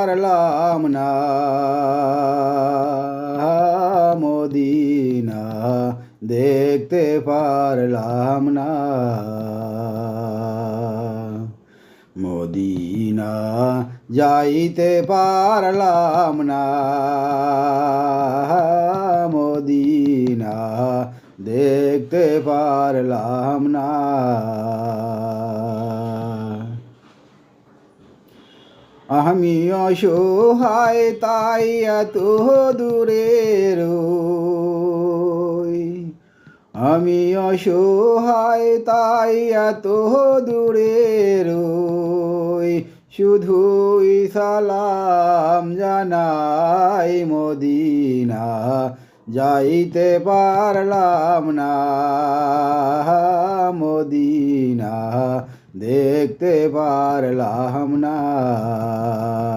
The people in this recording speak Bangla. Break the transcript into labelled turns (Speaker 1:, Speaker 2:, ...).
Speaker 1: পারলাম না মদিনা দেখতে পারলাম না মদিনা যাইতে পারলাম না মদিনা দেখতে পারলাম না আমি অসহায় তাই এত দূরে রই আমি অসহায় তাই এত দূরে রই শুধুই সালাম জানাই মদিনা যাইতে পারলাম না মদিনা দেখতে পারলাম না